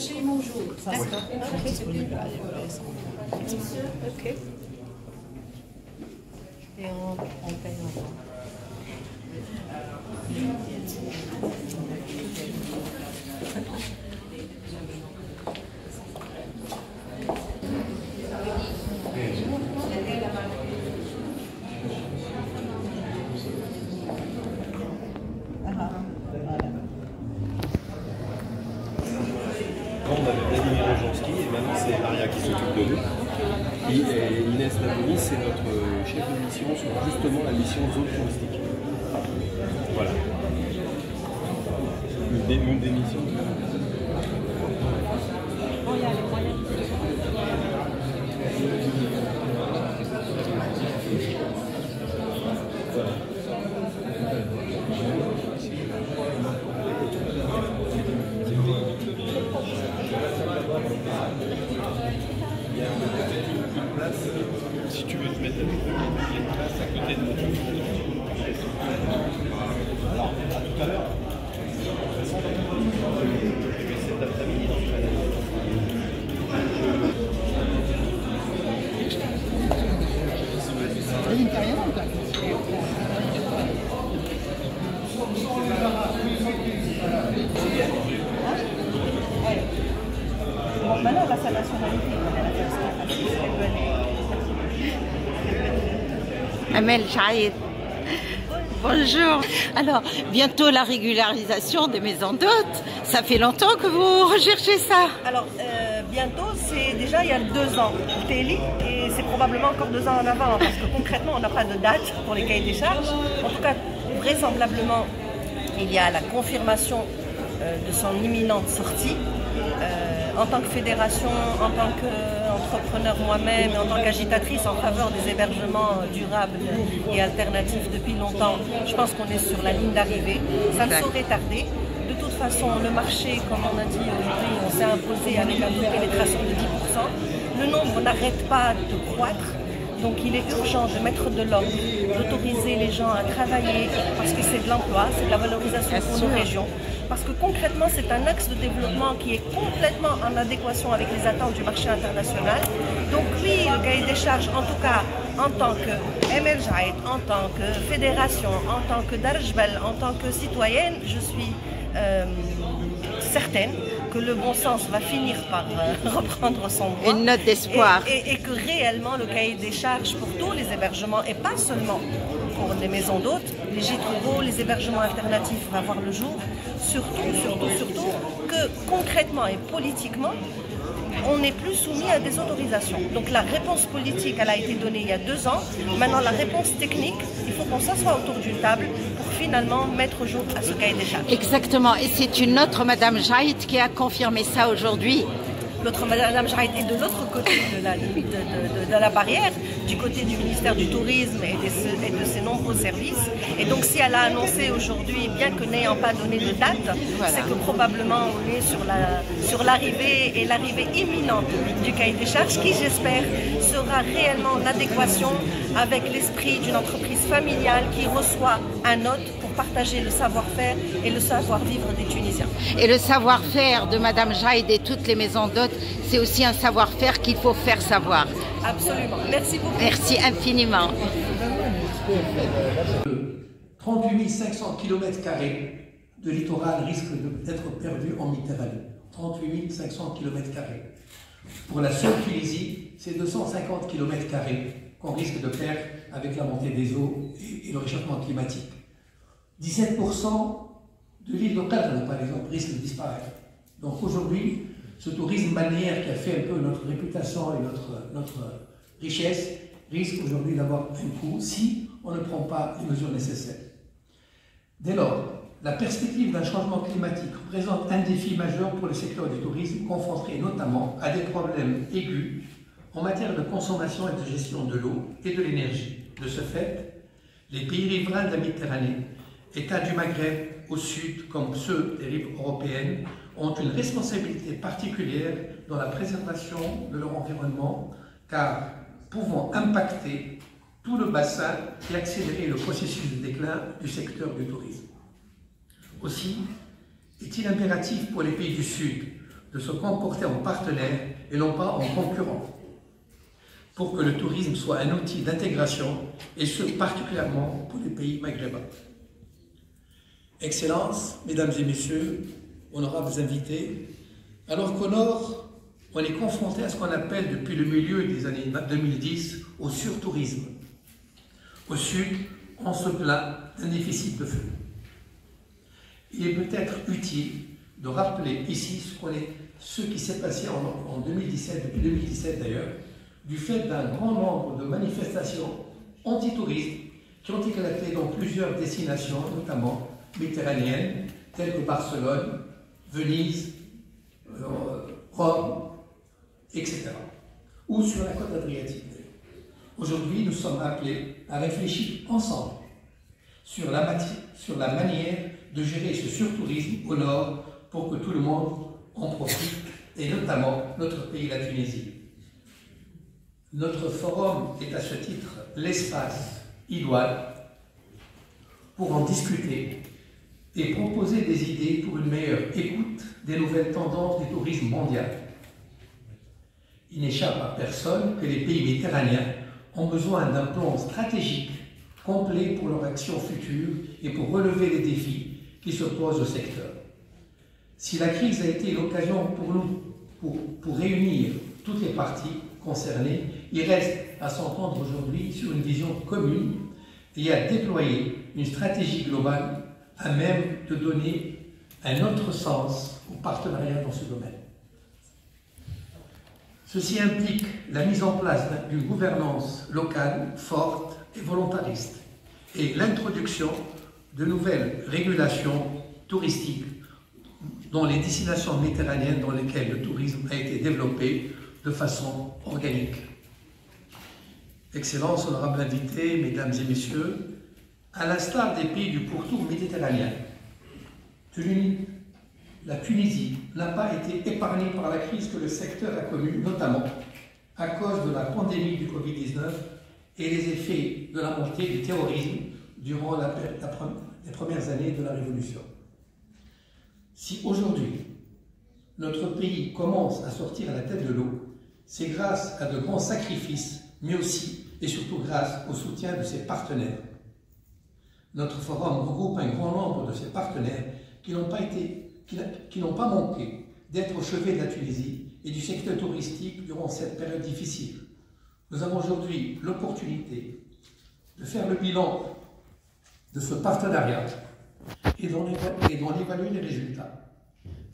chez Monjou. D'accord. Ok. Et on paye encore. On avait Vladimir Ojanski et maintenant c'est Maria qui s'occupe de nous. Et Inès Labouni, c'est notre chef de mission sur justement la mission zone touristique. Voilà. Une des missions. Si tu veux te mettre avec eux, il y a une place à côté de nous. Alors, à tout à l'heure. Cet après-midi, dans le Bon, maintenant, on passe à la nationalité. Amel Jaïd. Bonjour. Alors, bientôt la régularisation des maisons d'hôtes. Ça fait longtemps que vous recherchez ça? Alors, bientôt, c'est déjà il y a 2 ans, Téli, et c'est probablement encore 2 ans en avant, parce que concrètement, on n'a pas de date pour les cahiers des charges. En tout cas, vraisemblablement, il y a la confirmation de son imminente sortie. En tant que fédération, en tant qu'entrepreneur moi-même, en tant qu'agitatrice en faveur des hébergements durables et alternatifs depuis longtemps, je pense qu'on est sur la ligne d'arrivée. Ça ne saurait tarder. De toute façon, le marché, comme on a dit aujourd'hui, on s'est imposé avec un taux de pénétration de 10%. Le nombre n'arrête pas de croître. Donc il est urgent de mettre de l'ordre, d'autoriser les gens à travailler parce que c'est de l'emploi, c'est de la valorisation pour nos régions. Parce que concrètement, c'est un axe de développement qui est complètement en adéquation avec les attentes du marché international. Donc oui, le cahier des charges, en tout cas, en tant que Amel Jaïd, en tant que fédération, en tant que Darjbel, en tant que citoyenne, je suis certaine que le bon sens va finir par reprendre son droit. Une note d'espoir. Et que réellement le cahier des charges pour tous les hébergements, et pas seulement pour les maisons d'hôtes, les gîtes ruraux, les hébergements alternatifs va voir le jour. Surtout que concrètement et politiquement, on n'est plus soumis à des autorisations. Donc la réponse politique, elle a été donnée il y a 2 ans. Maintenant, la réponse technique, il faut qu'on s'assoie autour d'une table pour finalement mettre jour à ce cahier des charges. Exactement. Et c'est une autre Madame Jaïd qui a confirmé ça aujourd'hui. L'autre Madame Jaïd est de l'autre côté de la barrière, du côté du ministère du Tourisme et de ses nombreux services. Et donc si elle a annoncé aujourd'hui, bien que n'ayant pas donné de date, c'est que probablement on est sur l'arrivée et l'arrivée imminente du cahier des charges qui, j'espère, sera réellement en adéquation avec l'esprit d'une entreprise familiale qui reçoit un hôte pour partager le savoir-faire et le savoir-vivre des Tunisiens. Et le savoir-faire de Madame Jaïd et toutes les maisons d'hôtes, c'est aussi un savoir-faire qu'il faut faire savoir. Absolument. Merci beaucoup. Merci infiniment. 38 500 km² de littoral risque d'être perdu en Méditerranée. 38 500 km². Pour la seule Tunisie, c'est 250 km² qu'on risque de perdre avec la montée des eaux et le réchauffement climatique. 17% de l'île d'Oqarna, par exemple, risque de disparaître. Donc aujourd'hui, ce tourisme balnéaire qui a fait un peu notre réputation et notre richesse risque aujourd'hui d'avoir un coût si on ne prend pas les mesures nécessaires. Dès lors, la perspective d'un changement climatique représente un défi majeur pour le secteur du tourisme, confronté notamment à des problèmes aigus en matière de consommation et de gestion de l'eau et de l'énergie. De ce fait, les pays riverains de la Méditerranée, États du Maghreb au sud comme ceux des rives européennes, ont une responsabilité particulière dans la préservation de leur environnement, car pouvant impacter tout le bassin et accélérer le processus de déclin du secteur du tourisme. Aussi, est-il impératif pour les pays du Sud, de se comporter en partenaire et non pas en concurrent, pour que le tourisme soit un outil d'intégration, et ce particulièrement pour les pays maghrébins. Excellences, Mesdames et Messieurs, honorables invités, alors qu'au nord, on est confronté à ce qu'on appelle depuis le milieu des années 2010 au surtourisme. Au sud, on se plaint d'un déficit de flux. Il est peut-être utile de rappeler ici ce qui s'est passé en 2017, depuis 2017 d'ailleurs, du fait d'un grand nombre de manifestations anti-touristes qui ont éclaté dans plusieurs destinations, notamment méditerranéennes, telles que Barcelone, Venise, Rome, etc. ou sur la côte adriatique. Aujourd'hui, nous sommes appelés à réfléchir ensemble sur la manière de gérer ce surtourisme au nord pour que tout le monde en profite, et notamment notre pays, la Tunisie. Notre forum est à ce titre l'espace idoine pour en discuter et proposer des idées pour une meilleure écoute des nouvelles tendances du tourisme mondial. Il n'échappe à personne que les pays méditerranéens ont besoin d'un plan stratégique complet pour leur action future et pour relever les défis qui se posent au secteur. Si la crise a été l'occasion pour nous pour réunir toutes les parties concernées, il reste à s'entendre aujourd'hui sur une vision commune et à déployer une stratégie globale à même de donner un autre sens au partenariat dans ce domaine. Ceci implique la mise en place d'une gouvernance locale forte et volontariste et l'introduction de nouvelles régulations touristiques dans les destinations méditerranéennes dans lesquelles le tourisme a été développé de façon organique. Excellences, honorables invités, Mesdames et Messieurs, à l'instar des pays du pourtour méditerranéen, la Tunisie n'a pas été épargnée par la crise que le secteur a connue, notamment à cause de la pandémie du Covid-19 et les effets de la montée du terrorisme durant les premières années de la Révolution. Si aujourd'hui, notre pays commence à sortir à la tête de l'eau, c'est grâce à de grands sacrifices, mais aussi et surtout grâce au soutien de ses partenaires. Notre forum regroupe un grand nombre de ses partenaires qui n'ont pas manqué d'être au chevet de la Tunisie et du secteur touristique durant cette période difficile. Nous avons aujourd'hui l'opportunité de faire le bilan de ce partenariat et d'en évaluer les résultats.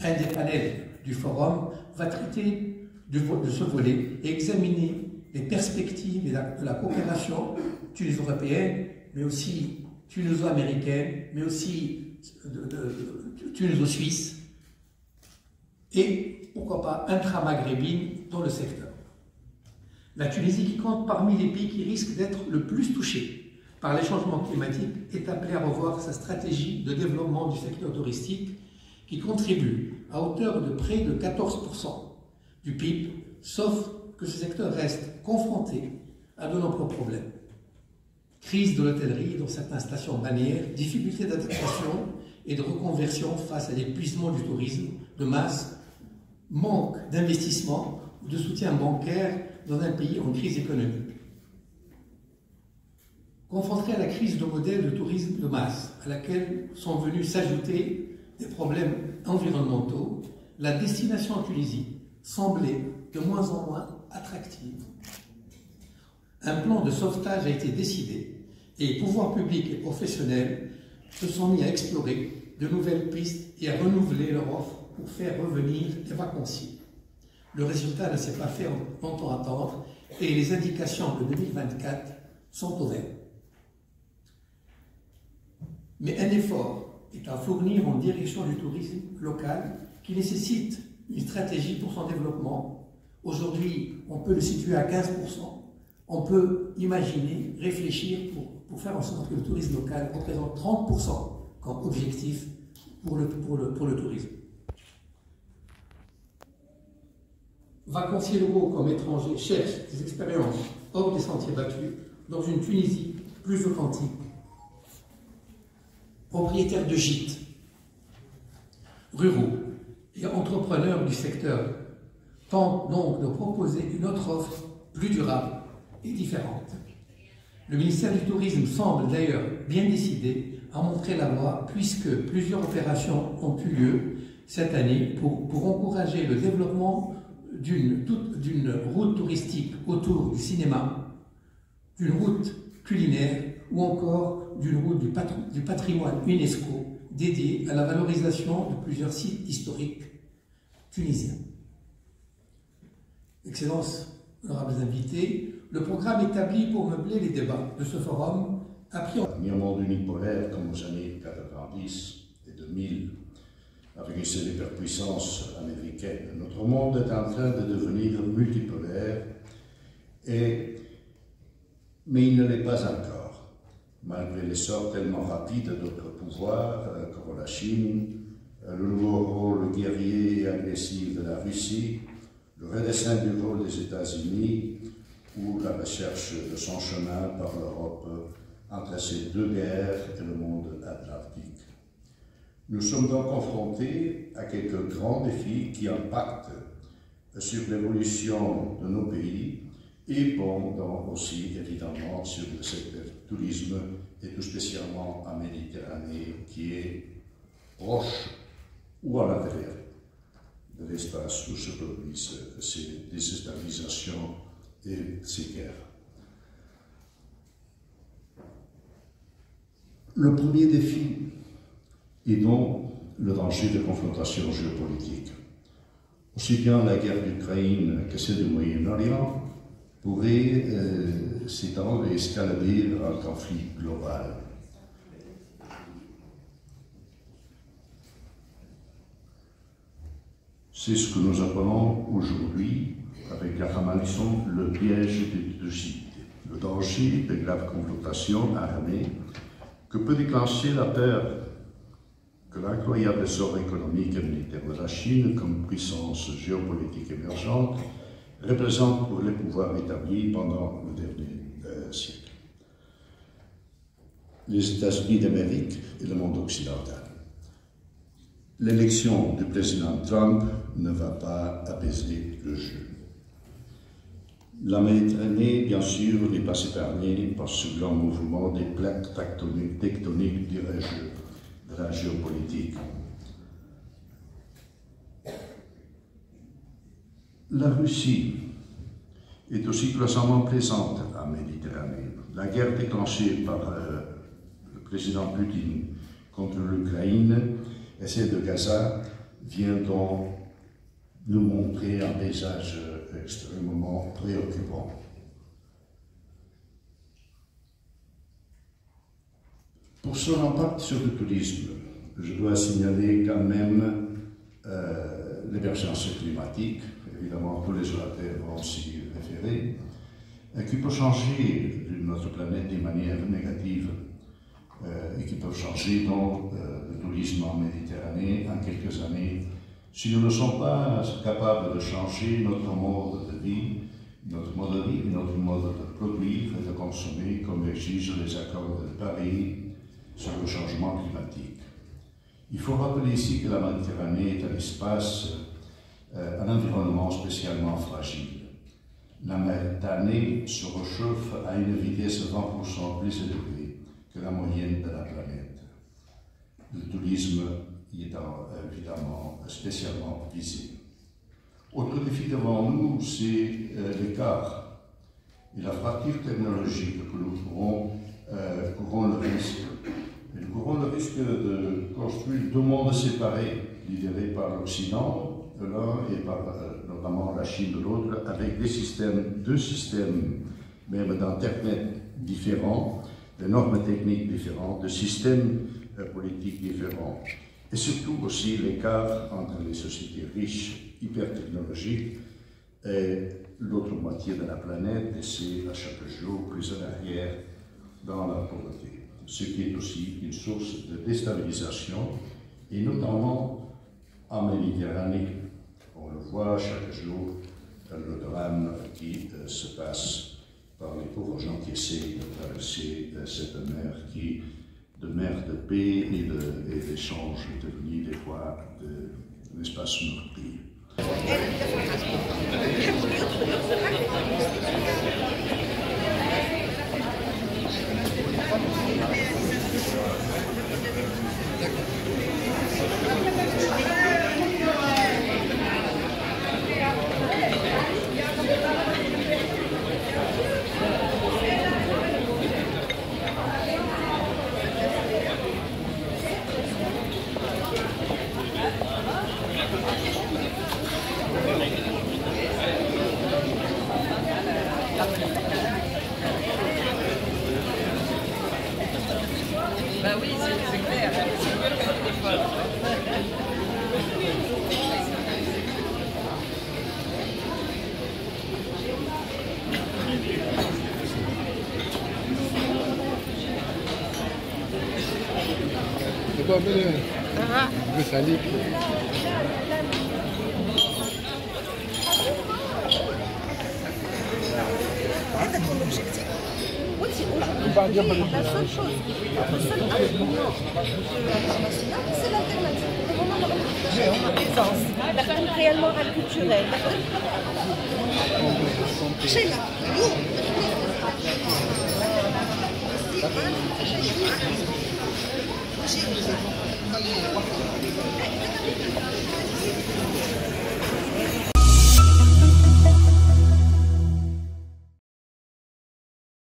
Un des panels du forum va traiter de ce volet et examiner les perspectives de la coopération tuniso-européenne, mais aussi tuniso-américaine, mais aussi tuniso-suisse, et pourquoi pas intra-maghrébine dans le secteur. La Tunisie, qui compte parmi les pays qui risquent d'être le plus touchés par les changements climatiques, est appelée à revoir sa stratégie de développement du secteur touristique qui contribue à hauteur de près de 14% du PIB, sauf que ce secteur reste confronté à de nombreux problèmes. Crise de l'hôtellerie dans certaines stations balnéaires, difficultés d'adaptation et de reconversion face à l'épuisement du tourisme de masse, manque d'investissement ou de soutien bancaire dans un pays en crise économique. Confronté à la crise de modèle de tourisme de masse, à laquelle sont venus s'ajouter des problèmes environnementaux, la destination en Tunisie semblait de moins en moins attractive. Un plan de sauvetage a été décidé et les pouvoirs publics et professionnels se sont mis à explorer de nouvelles pistes et à renouveler leur offre pour faire revenir les vacanciers. Le résultat ne s'est pas fait longtemps attendre et les indications de 2024 sont ouvertes. Mais un effort est à fournir en direction du tourisme local qui nécessite une stratégie pour son développement. Aujourd'hui, on peut le situer à 15%. On peut imaginer, réfléchir pour faire en sorte que le tourisme local représente 30% comme objectif pour le tourisme. Vacanciers locaux comme étrangers cherchent des expériences hors des sentiers battus dans une Tunisie plus authentique. Propriétaires de gîtes ruraux et entrepreneurs du secteur tentent donc de proposer une autre offre plus durable et différente. Le ministère du Tourisme semble d'ailleurs bien décidé à montrer la voie puisque plusieurs opérations ont eu lieu cette année pour encourager le développement d'une route touristique autour du cinéma, d'une route culinaire ou encore d'une route du patrimoine UNESCO dédiée à la valorisation de plusieurs sites historiques tunisiens. Excellences, honorables invités, le programme établi pour meubler les débats de ce forum a pris en... Un monde unipolaire comme aux années 90 et 2000, avec une seule hyperpuissance américaine. Notre monde est en train de devenir multipolaire, mais il ne l'est pas encore, malgré l'essor tellement rapide d'autres pouvoirs, comme la Chine, le nouveau rôle guerrier et agressif de la Russie, le redessin du rôle des États-Unis ou la recherche de son chemin par l'Europe entre ces deux guerres et le monde atlantique. Nous sommes donc confrontés à quelques grands défis qui impactent sur l'évolution de nos pays et donc aussi évidemment sur le secteur du tourisme et tout spécialement en Méditerranée qui est proche ou à l'intérieur de l'espace où se produisent ces déstabilisations et ces guerres. Le premier défi est donc le danger de confrontation géopolitique. Aussi bien la guerre d'Ukraine que celle du Moyen-Orient pourraient s'étendre et escalader vers un conflit global. C'est ce que nous appelons aujourd'hui, avec la Ramalison, le piège de lucidité, le danger de graves confrontations armées que peut déclencher la peur que l'incroyable essor économique et militaire de la Chine, comme puissance géopolitique émergente, représente pour les pouvoirs établis pendant le dernier siècle. Les États-Unis d'Amérique et le monde occidental. L'élection du président Trump ne va pas apaiser le jeu. La Méditerranée, bien sûr, n'est pas épargnée par ce grand mouvement des plaques tectoniques, dirais-je, de la géopolitique. La Russie est aussi croissamment présente en Méditerranée. La guerre déclenchée par le président Poutine contre l'Ukraine et celle de Gaza vient donc nous montrer un paysage extrêmement préoccupant. Pour son impact sur le tourisme, je dois signaler quand même l'émergence climatique, évidemment tous les orateurs vont s'y référer, qui peut changer notre planète de manière négative et qui peut changer donc le tourisme en Méditerranée en quelques années si nous ne sommes pas capables de changer notre mode de vie, notre mode de produire et de consommer comme exigent les accords de Paris sur le changement climatique. Il faut rappeler ici que la Méditerranée est un espace, un environnement spécialement fragile. La Méditerranée se réchauffe à une vitesse 20% plus élevée que la moyenne de la planète. Le tourisme y est évidemment spécialement visé. Autre défi devant nous, c'est l'écart et la fracture technologique que nous courons le risque. Nous courons le risque de construire deux mondes séparés, lidérés par l'Occident de l'un et par notamment la Chine de l'autre, avec deux systèmes même d'Internet différents, de normes techniques différentes, de systèmes politiques différents. Et surtout aussi l'écart entre les sociétés riches, hyper-technologiques, et l'autre moitié de la planète, et c'est à chaque jour plus en arrière dans la pauvreté. Ce qui est aussi une source de déstabilisation, et notamment en Méditerranée. On le voit chaque jour, le drame qui se passe par les pauvres gens qui essayent de traverser cette mer qui, de mer de paix et d'échange, est devenue des fois l'espace meurtrier. Bah oui, c'est clair. La seule chose, le seul argument de l'international, c'est l'alternative. Le moment de la présence, la forme réellement acculturelle.